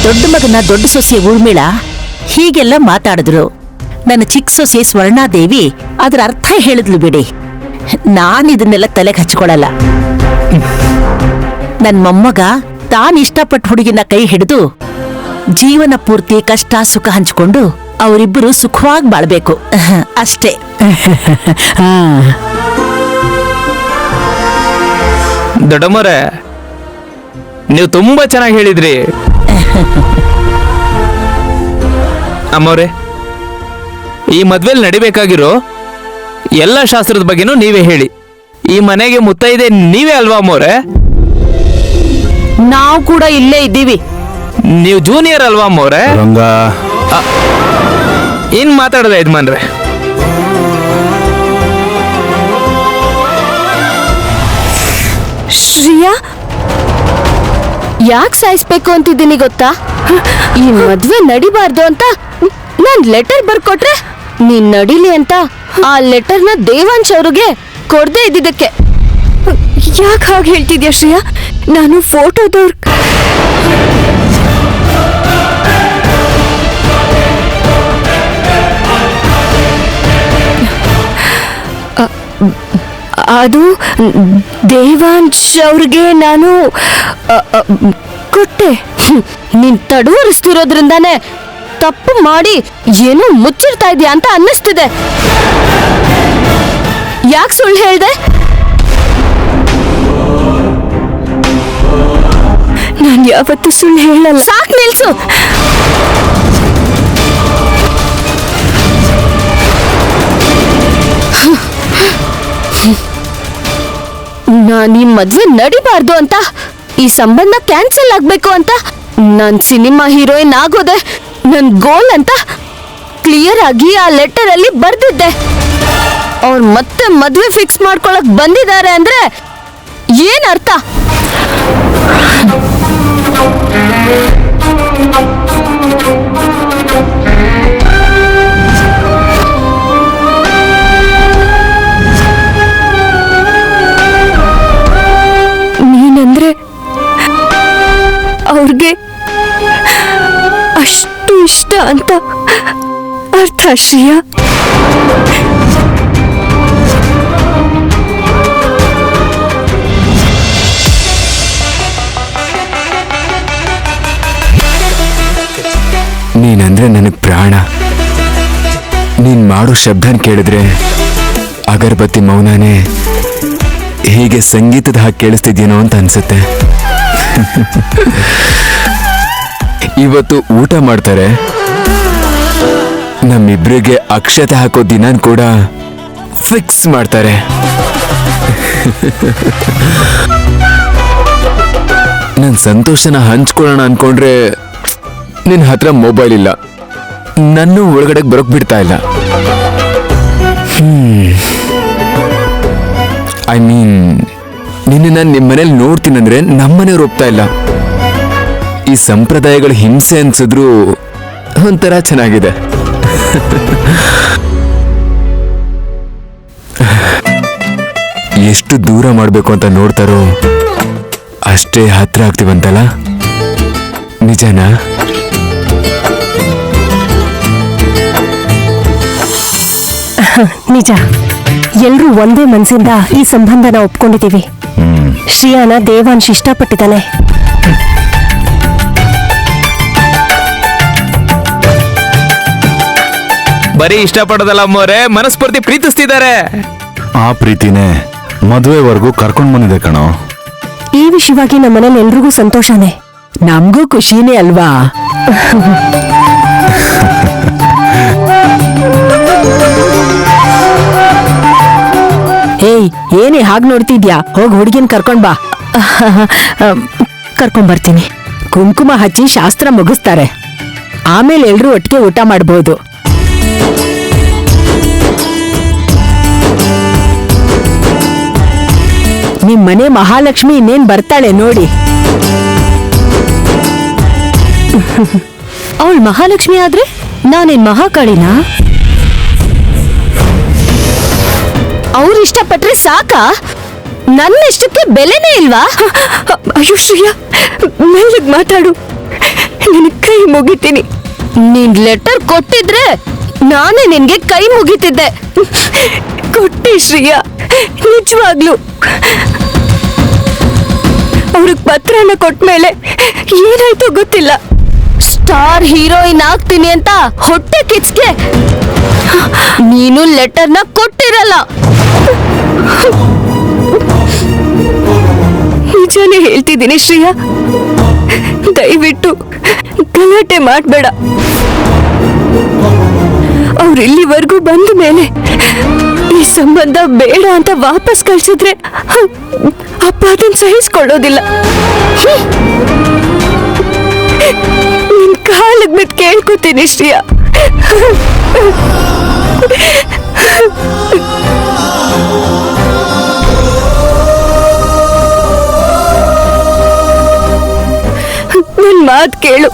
ದೊಡ್ಡ ಮಗನ ದೊಡ್ಡ ಸೊಸೆ ಊರ್ಮಿಳ ಹೀಗೆಲ್ಲ ಮಾತಾಡಿದ್ರು. ನನ್ನ ಚಿಕ್ಕ ಸೊಸೆ ಸ್ವರ್ಣಾದೇವಿ ಅದರ ಅರ್ಥ ಹೇಳಿದ್ಲು ಬಿಡಿ. ನಾನಿದನ್ನೆಲ್ಲ ತಲೆಗೆ ಹಚ್ಕೊಳಲ್ಲ. ನನ್ ಮೊಮ್ಮಗ ತಾನಿಷ್ಟಪಟ್ಟ ಹುಡುಗಿನ ಕೈ ಹಿಡಿದು ಜೀವನ ಪೂರ್ತಿ ಕಷ್ಟ ಸುಖ ಹಂಚಿಕೊಂಡು ಅವರಿಬ್ಬರು ಸುಖವಾಗಿ ಬಾಳ್ಬೇಕು ಅಷ್ಟೇ. ದೊಡ್ಡಮ್ಮರೇ, ನೀವು ತುಂಬಾ ಚೆನ್ನಾಗಿ ಹೇಳಿದ್ರಿ. ಅಮ್ಮವ್ರೆ, ಈ ಮದ್ವೆಲ್ ನಡಿಬೇಕಾಗಿರೋ ಎಲ್ಲ ಶಾಸ್ತ್ರದ ಬಗ್ಗೆನೂ ನೀವೇ ಹೇಳಿ. ಈ ಮನೆಗೆ ಮುತ್ತೈದೆ ನೀವೇ ಅಲ್ವಾ ಅಮ್ಮವ್ರೆ? ನಾವು ಕೂಡ ಇಲ್ಲೇ ಇದ್ದೀವಿ. ನೀವು ಜೂನಿಯರ್ ಅಲ್ವಾ ಅಮ್ಮವ್ರೆ? ಏನ್ ಮಾತಾಡದ ಯಜಮಾನ್ರೆ? ಶ್ರೀಯಾ, ಯಾಕೆ ಸಾಯಿಸ್ಬೇಕು ಅಂತಿದ್ದೀನಿ ಗೊತ್ತಾ? ಈ ಮದ್ವೆ ನಡಿಬಾರ್ದು ಅಂತ ನಾನ್ ಲೆಟರ್ ಬರ್ಕೊಟ್ರೆ ನೀನ್ ನಡಿಲಿ ಅಂತ ಆ ಲೆಟರ್ನ ದೇವಾಂಶ್ ಅವ್ರಿಗೆ ಕೊಡ್ದೇ ಇದ್ದಿದ್ದಕ್ಕೆ. ಯಾಕೆ ಹಾಗೆ ಹೇಳ್ತಿದ್ಯಾ ಶ್ರೀಯಾ? ನಾನು ಫೋಟೋದವ್ರ ಅದು ದೇವಾಂಶ್ ಅವ್ರಿಗೆ ನಾನು ಕೊಟ್ಟೆ. ನೀನ್ ತಡವರಿಸ್ತಿರೋದ್ರಿಂದಾನೇ ತಪ್ಪು ಮಾಡಿ ಏನೋ ಮುಚ್ಚಿರ್ತಾ ಇದೆಯಾ ಅಂತ ಅನ್ನಿಸ್ತಿದೆ. ಯಾಕೆ ಸುಳ್ಳು ಹೇಳ್ದೆ? ನಾನು ಯಾವತ್ತೂ ಸುಳ್ಳು ಹೇಳಲ್ಲ. ಸಾಕ್ ನಿಲ್ಸು. ನಾನು ಈ ಮದ್ವೆ ನಡಿಬಾರ್ದು ಅಂತ, ಈ ಸಂಬಂಧ ಕ್ಯಾನ್ಸಲ್ ಆಗ್ಬೇಕು ಅಂತ, ನಾನ್ ಸಿನಿಮಾ ಹೀರೋಯಿನ್ ಆಗೋದೆ ನನ್ ಗೋಲ್ ಅಂತ ಕ್ಲಿಯರ್ ಆಗಿ ಆ ಲೆಟರ್ ಅಲ್ಲಿ ಬರ್ದಿದ್ದೆ. ಅವ್ರು ಮತ್ತೆ ಮದ್ವೆ ಫಿಕ್ಸ್ ಮಾಡ್ಕೊಳಕ್ ಬಂದಿದ್ದಾರೆ ಅಂದ್ರೆ ಏನ್ ಅರ್ಥ? ನೀನಂದ್ರೆ ಅವ್ರಿಗೆ ಅಷ್ಟು ಇಷ್ಟ ಅಂತ ಅರ್ಥ ಶ್ರೀಯಾ. ನೀನಂದ್ರೆ ನನಗೆ ಪ್ರಾಣ. ನೀನ್ ಮಾಡೋ ಶಬ್ದನ್ ಕೇಳಿದ್ರೆ ಅಗರಬತ್ತಿ ಮೌನನೇ ಹೀಗೆ ಸಂಗೀತದ ಹಾಗೆ ಕೇಳಿಸ್ತಿದ್ಯೇನೋ ಅಂತ ಅನ್ಸುತ್ತೆ. ಇವತ್ತು ಊಟ ಮಾಡ್ತಾರೆ, ನಮ್ಮಿಬ್ರಿಗೆ ಅಕ್ಷತೆ ಹಾಕೋ ದಿನಾನ್ ಕೂಡ ಫಿಕ್ಸ್ ಮಾಡ್ತಾರೆ. ನನ್ ಸಂತೋಷನ ಹಂಚ್ಕೊಳ್ಳೋಣ ಅನ್ಕೊಂಡ್ರೆ ನಿನ್ ಹತ್ರ ಮೊಬೈಲ್ ಇಲ್ಲ, ನನ್ನ ಒಳಗಡೆ ಬರೋಕ್ ಬಿಡ್ತಾ ಇಲ್ಲ. ಐ ಮೀನ್ ನಿನ್ನ ನಾನು ನಿಮ್ಮ ಮನೇಲಿ ನೋಡ್ತೀನಂದ್ರೆ ನಮ್ಮನೆಯವ್ರು ಒಪ್ತಾ ಇಲ್ಲ. ಈ ಸಂಪ್ರದಾಯಗಳು ಹಿಂಸೆ ಅನ್ಸಿದ್ರು ಒಂಥರ ಚೆನ್ನಾಗಿದೆ. ಎಷ್ಟು ದೂರ ಮಾಡ್ಬೇಕು ಅಂತ ನೋಡ್ತಾರೋ ಅಷ್ಟೇ ಹತ್ರ ಆಗ್ತೀವಂತಲ್ಲ, ನಿಜನಾ? ನಿಜ. ಎಲ್ರೂ ಒಂದೇ ಮನಸ್ಸಿಂದ ಈ ಸಂಬಂಧನ ಒಪ್ಕೊಂಡಿದ್ದೀವಿ. ಶ್ರೀಯಾನ ದೇವಾಂಶ್ ಇಷ್ಟಪಟ್ಟಿದ್ದಾನೆ. ಬರೀ ಇಷ್ಟಪಡೋದಲ್ಲ ಅಮ್ಮವ್ರೆ, ಮನಸ್ಫೂರ್ತಿ ಪ್ರೀತಿಸ್ತಿದ್ದಾರೆ. ಆ ಪ್ರೀತಿನೇ ಮದುವೆವರೆಗೂ ಕರ್ಕೊಂಡ್ ಬಂದಿದೆ ಕಣೋ. ಈ ವಿಷಯವಾಗಿ ನಮ್ಮನೇಲಿ ಎಲ್ರಿಗೂ ಸಂತೋಷನೇ. ನಮ್ಗೂ ಖುಷಿನೇ ಅಲ್ವಾ? ಏಯ್, ಏನೇ ಹಾಗೆ ನೋಡ್ತಿದ್ಯಾ? ಹೋಗಿ ಹುಡುಗಿನ ಕರ್ಕೊಂಡ್ ಬಾ. ಕರ್ಕೊಂಡ್ ಬರ್ತೀನಿ. ಕುಂಕುಮ ಹಚ್ಚಿ ಶಾಸ್ತ್ರ ಮುಗಿಸ್ತಾರೆ, ಆಮೇಲೆ ಎಲ್ರೂ ಒಟ್ಟಿಗೆ ಊಟ ಮಾಡಬಹುದು. ನಿಮ್ ಮನೆ ಮಹಾಲಕ್ಷ್ಮಿ ಇನ್ನೇನ್ ಬರ್ತಾಳೆ ನೋಡಿ. ಅವಳು ಮಹಾಲಕ್ಷ್ಮಿ ಆದ್ರೆ ನಾನೇನ್ ಮಹಾಕಾಳಿನಾ? ಅವ್ರು ಇಷ್ಟಪಟ್ರೆ ಸಾಕಾ? ನನ್ನ ಇಷ್ಟಕ್ಕೆ ಬೆಲೆನೇ ಇಲ್ವಾ? ಅಯ್ಯೋ ಶ್ರೀಯಾ, ಮೆಲ್ಲಗ್ ಮಾತಾಡು. ನಿನ್ ಕೈ ಮುಗಿತೀನಿ. ನೀನ್ ಲೆಟರ್ ಕೊಟ್ಟಿದ್ರೆ ನಾನೇ ನಿನ್ಗೆ ಕೈ ಮುಗಿತಿದ್ದೆ. ಕೊಟ್ಟೆ ಶ್ರೇಯಾ, ನಿಜವಾಗ್ಲು. ಅವ್ರಿಗೆ ಪತ್ರನ ಕೊಟ್ಮೇಲೆ ಏನಾಯ್ತೋ ಗೊತ್ತಿಲ್ಲ. ಸ್ಟಾರ್ ಹೀರೋಯಿನ್ ಆಗ್ತೀನಿ ಅಂತ ಹೊಟ್ಟೆ ಕಿಚ್ಗೆ ನೀನು ಲೆಟರ್ನ ಕೊಟ್ಟಿರಲ್ಲ. ನಿಜಾನೇ ಹೇಳ್ತಿದ್ದೀನಿ ಶ್ರೇಯಾ, ದಯವಿಟ್ಟು ಗಲಾಟೆ ಮಾಡ್ಬೇಡ. ಅವ್ರು ಇಲ್ಲಿವರೆಗೂ ಬಂದ ಮೇಲೆ ಈ ಸಂಬಂಧ ಬೇಡ ಅಂತ ವಾಪಸ್ ಕಳ್ಸಿದ್ರೆ ಅಪ್ಪ ಅದನ್ನ ಸಹಿಸ್ಕೊಳ್ಳೋದಿಲ್ಲ. ನಿನ್ ಕಾಲಿಗೆ ಬಿಟ್ಟು ಕೇಳ್ಕೊತೀನಿ ಶ್ರೇಯಾ. ನನ್ ಮಾತು ಕೇಳು,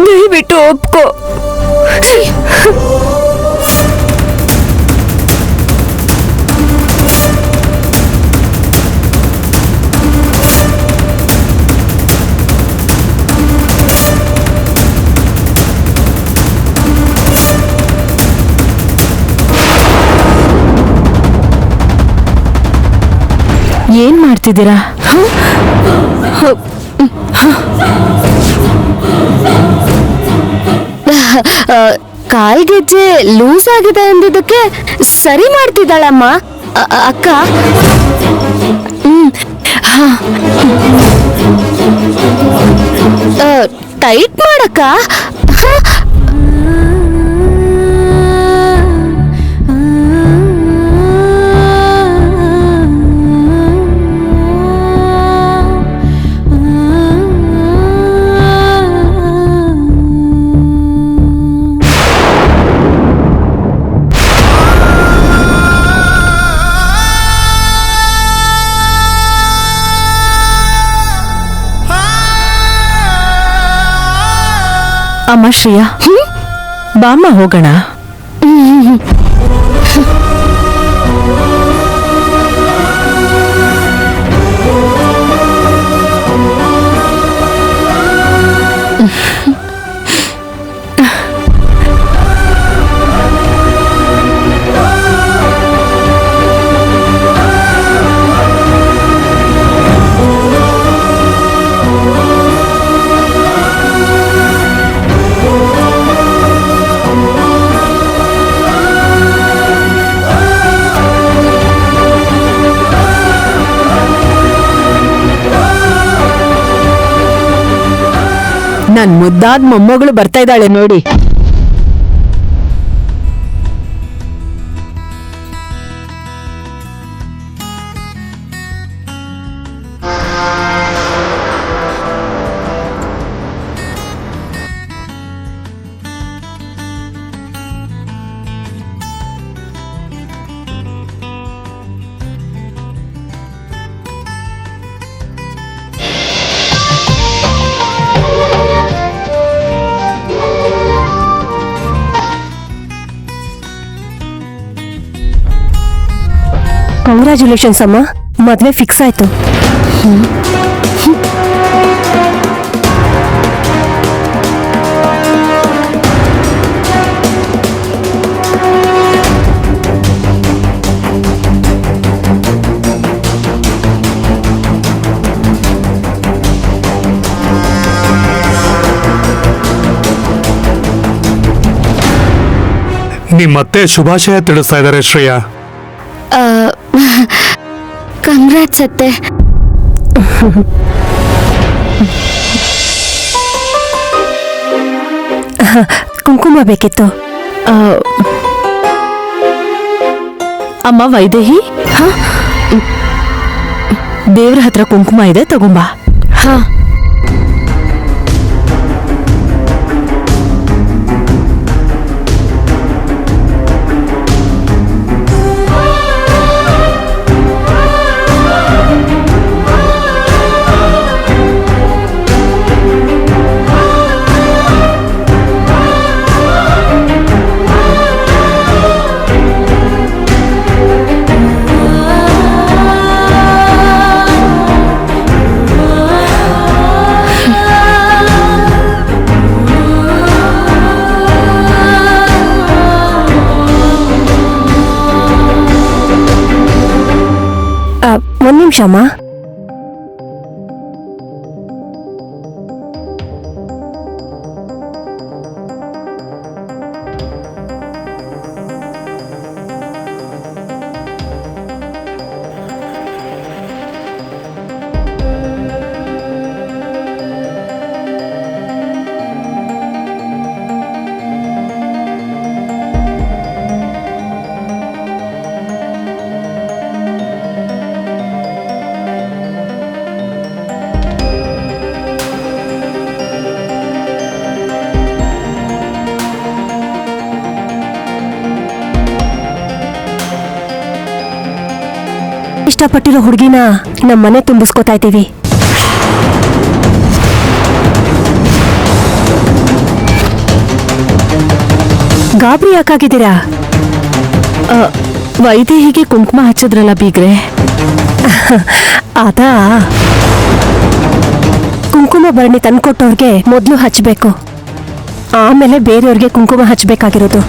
ದಯವಿಟ್ಟು ಒಪ್ಕೋ. ಏನ್ ಮಾಡ್ತಿದ್ದೀರಾ? ಕಾಲ್ಗೆಜ್ಜೆ ಲೂಸ್ ಆಗಿದೆ ಅಂದಿದ್ದಕ್ಕೆ ಸರಿ ಮಾಡ್ತಿದ್ದಾಳಮ್ಮ ಅಕ್ಕ. ಟೈಟ್ ಮಾಡಕ್ಕ. ಅಮ್ಮ ಶ್ರೇಯಾ, ಬಾಮ್ಮ ಹೋಗೋಣ. ನನ್ ಮುದ್ದಾದ ಮೊಮ್ಮಗಳು ಬರ್ತಾ ಇದ್ದಾಳೆ ನೋಡಿ. ಕಂಗ್ರ್ಯಾಚುಲೇಷನ್ಸ್ ಅಮ್ಮ, ಮದ್ವೆ ಫಿಕ್ಸ್ ಆಯ್ತು. ನಿಮ್ಮತ್ತೆ ಶುಭಾಶಯ ತಿಳಿಸ್ತಾ ಇದ್ದಾರೆ ಶ್ರೇಯಾ. ಕಂಗ್ರಾಟ್ಸ್ ಅತ್ತೆ. ಕುಂಕುಮ ಬೇಕಿತ್ತು. ಅಮ್ಮ ವೈದೇಹಿ, ದೇವ್ರ ಹತ್ರ ಕುಂಕುಮ ಇದೆ, ತಗೊಂಬಾ. ಹಾ. ಒಂದ್ ನಿಮಿಷ ಅಮ್ಮ. ಇಷ್ಟಪಟ್ಟಿರೋ ಹುಡುಗಿನ ನಮ್ಮ ಮನೆ ತುಂಬಿಸ್ಕೊತಾ ಇದ್ದೀವಿ. ಗಾಬರಿ ಯಾಕಾಗಿದ್ದೀರಾ? ವೈದೇಹಿಗೆ ಕುಂಕುಮ ಹಚ್ಚಿದ್ರಲ್ಲ ಬೀಗ್ರೆ, ಅದಾ ಕುಂಕುಮ ಭರಣಿ ತಂದ್ಕೊಟ್ಟವ್ರಿಗೆ ಮೊದಲು ಹಚ್ಚಬೇಕು, ಆಮೇಲೆ ಬೇರೆಯವ್ರಿಗೆ ಕುಂಕುಮ ಹಚ್ಚಬೇಕಾಗಿರೋದು.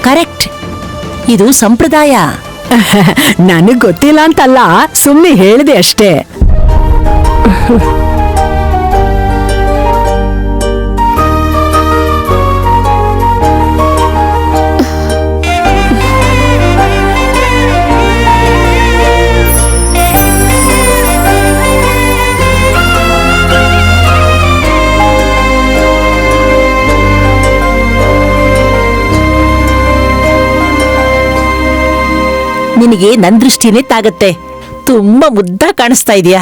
ಕರೆಕ್ಟ್, ಇದು ಸಂಪ್ರದಾಯ. ನನಗ್ ಗೊತ್ತಿಲ್ಲ ಅಂತಲ್ಲ, ಸುಮ್ಮನೆ ಹೇಳಿದೆ ಅಷ್ಟೇ. ನಿನಗೆ ನನ್ ದೃಷ್ಟಿನೇ ತಾಗತ್ತೆ. ತುಂಬಾ ಮುದ್ದ ಕಾಣಿಸ್ತಾ ಇದೀಯಾ.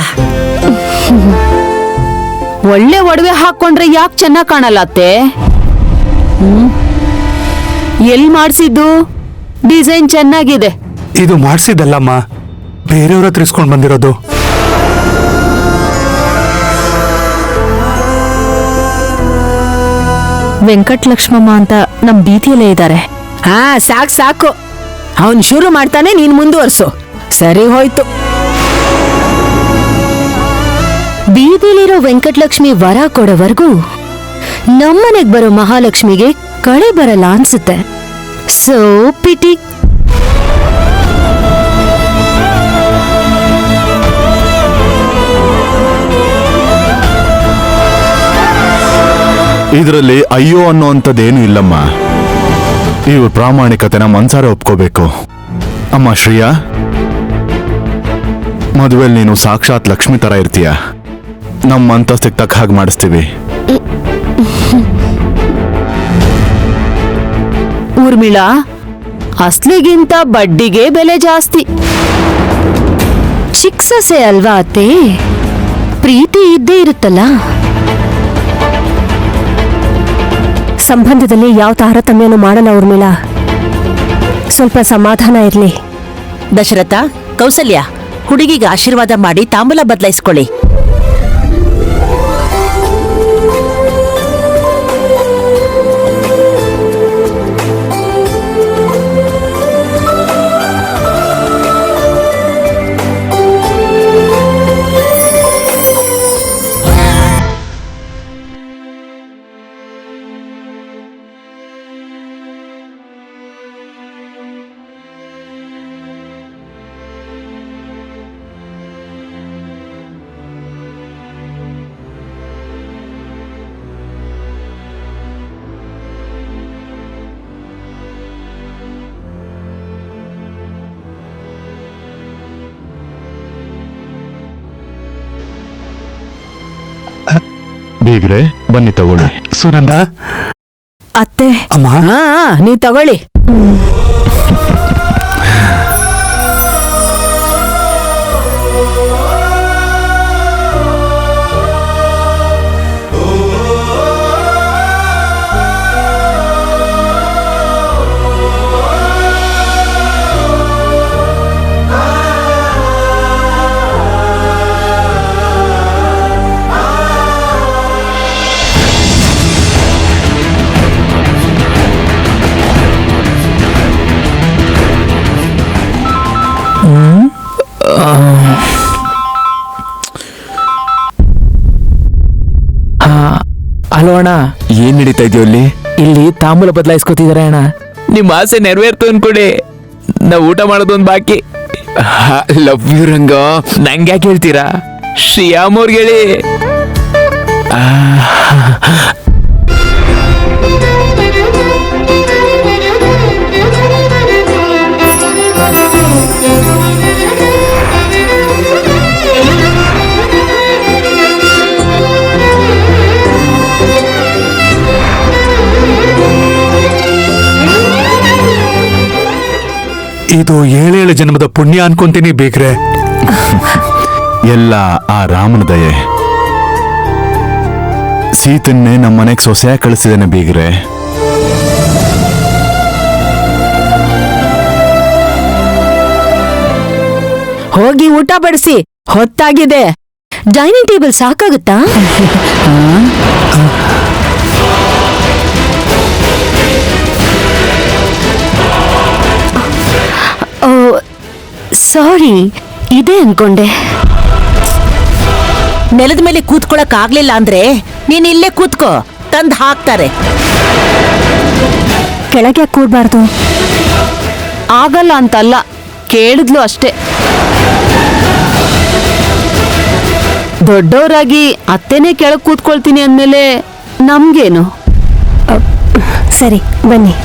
ಒಳ್ಳೆ ಒಡವೆ ಹಾಕೊಂಡ್ರೆ ಯಾಕೆ ಚೆನ್ನಾಗ್ ಕಾಣಲ್ಲ ಅತ್ತೆ? ಎಲ್ ಮಾಡ್ಸಿದ್ದು? ಡಿಸೈನ್ ಚೆನ್ನಾಗಿದೆ. ಇದು ಮಾಡ್ಸಿದ್ದಲ್ಲಮ್ಮ, ಬೇರೆಯವ್ರ ಹತ್ರ ಇಸ್ಕೊಂಡ್ ಬಂದಿರೋದು. ವೆಂಕಟಲಕ್ಷ್ಮಮ್ಮ ಅಂತ ನಮ್ ಬೀದಿಯಲ್ಲೇ ಇದ್ದಾರೆ. ಹಾ, ಸಾಕು ಸಾಕು, ಅವನ್ ಶುರು ಮಾಡ್ತಾನೆ, ನೀನ್ ಮುಂದುವರ್ಸು. ಸರಿ ಹೋಯ್ತು. ಬೀದಿಲಿರೋ ವೆಂಕಟಲಕ್ಷ್ಮಿ ವರ ಕೊಡೋವರೆಗೂ ನಮ್ಮನೆಗ್ ಬರೋ ಮಹಾಲಕ್ಷ್ಮಿಗೆ ಕಳೆ ಬರಲ್ಲ ಅನ್ಸುತ್ತೆ. So pity. ಇದರಲ್ಲಿ ಅಯ್ಯೋ ಅನ್ನೋಂಥದ್ದೇನು ಇಲ್ಲಮ್ಮ. ಇವ್ರ ಪ್ರಾಮಾಣಿಕತೆನ ಮನ್ಸಾರೆ ಒಪ್ಕೋಬೇಕು. ಅಮ್ಮ ಶ್ರೀಯಾ, ಮದುವೆಲ್ ನೀನು ಸಾಕ್ಷಾತ್ ಲಕ್ಷ್ಮಿ ತರ ಇರ್ತೀಯ. ನಮ್ಮ ಅಂತಸ್ತಿಗೆ ತಕ್ಕ ಹಾಗೆ ಮಾಡಿಸ್ತೀವಿ. ಊರ್ಮಿಳಾ, ಅಸ್ಲಿಗಿಂತ ಬಡ್ಡಿಗೆ ಬೆಲೆ ಜಾಸ್ತಿ. ಚಿಕ್ಕ ಸೊಸೆ ಅಲ್ವಾ ಅತ್ತೆ, ಪ್ರೀತಿ ಇದ್ದೇ ಇರುತ್ತಲ್ಲ. ಸಂಬಂಧದಲ್ಲಿ ಯಾವ ತಾರತಮ್ಯನೂ ಮಾಡಲ್ಲ ಊರ್ಮಿಳಾ, ಸ್ವಲ್ಪ ಸಮಾಧಾನ ಇರ್ಲಿ. ದಶರಥ, ಕೌಸಲ್ಯ, ಹುಡುಗಿಗೆ ಆಶೀರ್ವಾದ ಮಾಡಿ ತಾಂಬೂಲ ಬದಲಾಯಿಸ್ಕೊಳ್ಳಿ. ಬೀಗ್ರೆ ಬನ್ನಿ ತಗೊಳ್ಳಿ. ಸುನಂದ, ಅತ್ತೆ, ಅಮ್ಮ, ಹಾ, ನೀವ್ ತಗೊಳ್ಳಿ. ಹಲೋ ಅಣ್ಣ, ಏನ್ ನಡೀತಾ ಇದೆಯೋ ಅಲ್ಲಿ? ಇಲ್ಲಿ ತಾಂಬೂಲ ಬದಲಾಯಿಸ್ಕೊತಿದಾರೆ ಅಣ್ಣ. ನಿಮ್ಮ ಆಸೆ ನೆರವೇರ್ತು ಅನ್ಕೊಡಿ. ನಾವು ಊಟ ಮಾಡೋದೊಂದು ಬಾಕಿ. ಲವ್ ಯು ರಂಗ. ನಂಗೆ ಯಾಕೆ ಹೇಳ್ತೀರಾ? ಶ್ರೀಯಾಮ್ ಅವ್ರಿಗೆ ಹೇಳಿ. ಇದು 7 ಜನ್ಮದ ಪುಣ್ಯ ಅನ್ಕೊಂತೀನಿ ಬೇಕ್ರೆ. ಎಲ್ಲ ಆ ರಾಮನ ದಯೆ. ಸೀತನ್ನೇ ನಮ್ಮ ಮನೆಗೆ ಸೊಸೆ ಕಳಿಸಿದ್ದೇನೆ ಬೀಗ್ರೆ. ಹೋಗಿ ಊಟ ಬಡಿಸಿ, ಹೊತ್ತಾಗಿದೆ. Dining table ಸಾಕಾಗುತ್ತಾ? ಸಾರಿ, ಇದೆ ಅನ್ಕೊಂಡೆ. ನೆಲದ ಮೇಲೆ ಕೂತ್ಕೊಳಕ್ ಆಗ್ಲಿಲ್ಲ ಅಂದ್ರೆ ನೀನ್ ಇಲ್ಲೇ ಕೂತ್ಕೋ, ತಂದ್ ಹಾಕ್ತಾರೆ. ಕೆಳಗೆ ಕೂರ್ಬಾರ್ದು. ಆಗಲ್ಲ ಅಂತಲ್ಲ, ಕೇಳಿದ್ಲು ಅಷ್ಟೇ. ದೊಡ್ಡವರಾಗಿ ಅತ್ತೆನೇ ಕೆಳಗ್ ಕೂತ್ಕೊಳ್ತೀನಿ ಅಂದ್ಮೇಲೆ ನಮ್ಗೇನು? ಸರಿ ಬನ್ನಿ.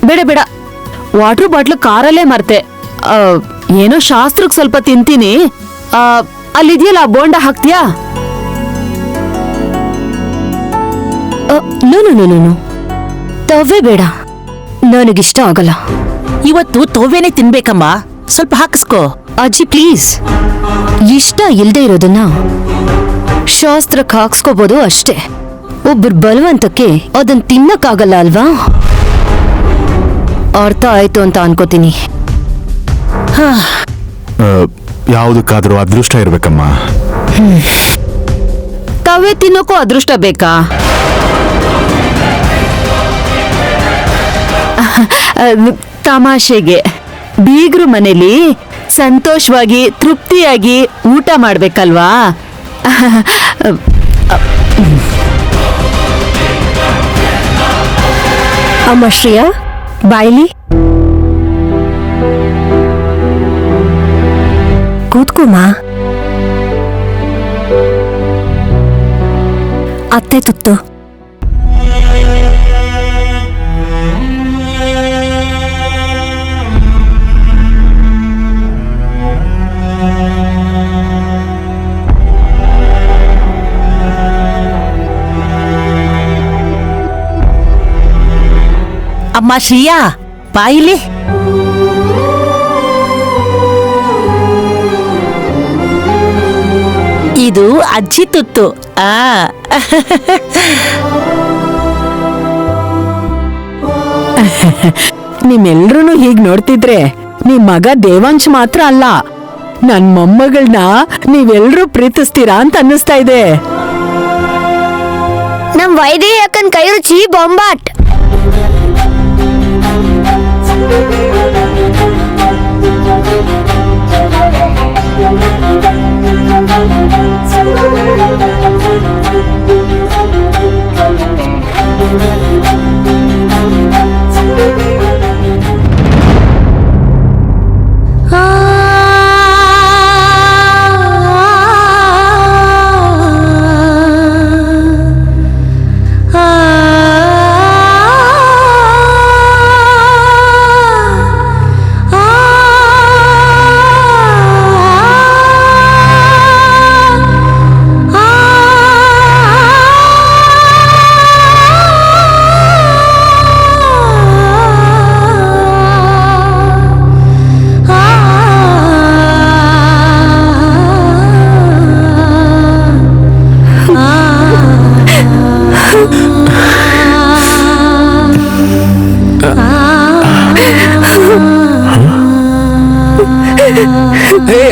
ಬೇಡ ಬೇಡ, ವಾಟರ್ ಬಾಟ್ಲು ಕಾರಲ್ಲೇ ಮರ್ತೆ. ಏನೋ ಶಾಸ್ತ್ರಕ್ಕೆ ಸ್ವಲ್ಪ ತಿಂತೀನಿ. ಅಲ್ಲಿದೆಯಲ್ಲ, ಬೋಂಡ ಹಾಕ್ತೀಯಾ? ನೋ, ತವ್ವೆ ಬೇಡ, ನನಗಿಷ್ಟ ಆಗಲ್ಲ. ಇವತ್ತು ತೋವೇನೆ ತಿನ್ಬೇಕಮ್ಮ, ಸ್ವಲ್ಪ ಹಾಕಿಸ್ಕೋ. ಅಜ್ಜಿ ಪ್ಲೀಸ್, ಇಷ್ಟ ಇಲ್ದೇ ಇರೋದನ್ನ ಶಾಸ್ತ್ರಕ್ಕೆ ಹಾಕ್ಸ್ಕೋಬೋದು ಅಷ್ಟೇ. ಒಬ್ಬರು ಬಲವಂತಕ್ಕೆ ಅದನ್ನ ತಿನ್ನಕ್ಕಾಗಲ್ಲ ಅಲ್ವಾ? ಅರ್ಥ ಆಯ್ತು ಅಂತ ಅನ್ಕೋತೀನಿ. ಯಾವುದಕ್ಕಾದ್ರೂ ಅದೃಷ್ಟ ಇರ್ಬೇಕಮ್ಮ. ತವೇ ತಿನ್ನೋಕ್ಕೂ ಅದೃಷ್ಟ ಬೇಕಾ? ತಮಾಷೆಗೆ ಬೀಗ್ರು ಮನೇಲಿ ಸಂತೋಷವಾಗಿ ತೃಪ್ತಿಯಾಗಿ ಊಟ ಮಾಡ್ಬೇಕಲ್ವಾ? ಅಮ್ಮ ಶ್ರೇಯಾ, ಬಾಯ್ಲಿ ಕೂತ್ಕೊಮ್ಮ. ಅತ್ತೆ ತುತ್ತು. ಅಮ್ಮ ಶ್ರೀಯಾ, ಬಾಯಿಲಿ. ಇದು ಅಜ್ಜಿ ತುತ್ತು. ನಿಮ್ಮೆಲ್ರೂ ಹೀಗ್ ನೋಡ್ತಿದ್ರೆ ನಿಮ್ ಮಗ ದೇವಾಂಶ್ ಮಾತ್ರ ಅಲ್ಲ, ನನ್ ಮೊಮ್ಮಗಳನ್ನ ನೀವೆಲ್ರೂ ಪ್ರೀತಿಸ್ತೀರಾ ಅಂತ ಅನ್ನಿಸ್ತಾ ಇದೆ. ನಮ್ ವೈದೇಹಿ ಅಕ್ಕನ್ ಕೈ ರುಚಿ ಬೊಂಬಾಟ್.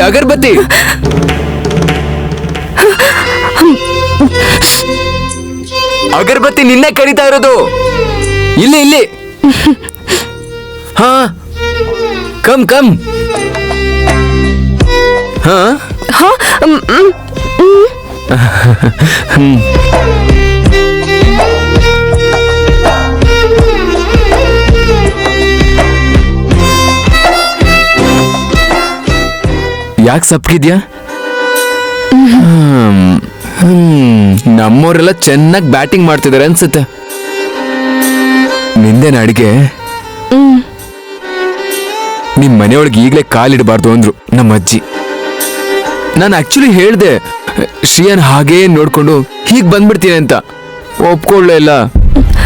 ಅಗರ್ಬತ್ತಿ. ಅಗರ್ಬತ್ತಿ ನಿನ್ನೆ ಕರೀತಾ ಇರೋದು. ಇಲ್ಲಿ ಇಲ್ಲಿ. ಹಾ ಕಮ್ ಕಮ್. ಹಾ ಹಾ ಯಾಕೆ ಸಪ್ಗಿದ್ಯಾ? ನಮ್ಮವರೆಲ್ಲ ಚೆನ್ನಾಗಿ ಬ್ಯಾಟಿಂಗ್ ಮಾಡ್ತಿದಾರೆ ಅನ್ಸುತ್ತೆ. ನಿಂದೇನ ಅಡಿಗೆ? ನಿಮ್ ಮನೆಯೊಳಗೆ ಈಗಲೇ ಕಾಲಿಡಬಾರ್ದು ಅಂದ್ರು ನಮ್ಮ ಅಜ್ಜಿ. ನಾನು ಆಕ್ಚುಲಿ ಹೇಳ್ದೆ ಶ್ರೀಯನ್ ಹಾಗೇ ನೋಡ್ಕೊಂಡು ಹೀಗ್ ಬಂದ್ಬಿಡ್ತೀನಿ ಅಂತ. ಒಪ್ಕೊಳ್ಳೇ ಇಲ್ಲ.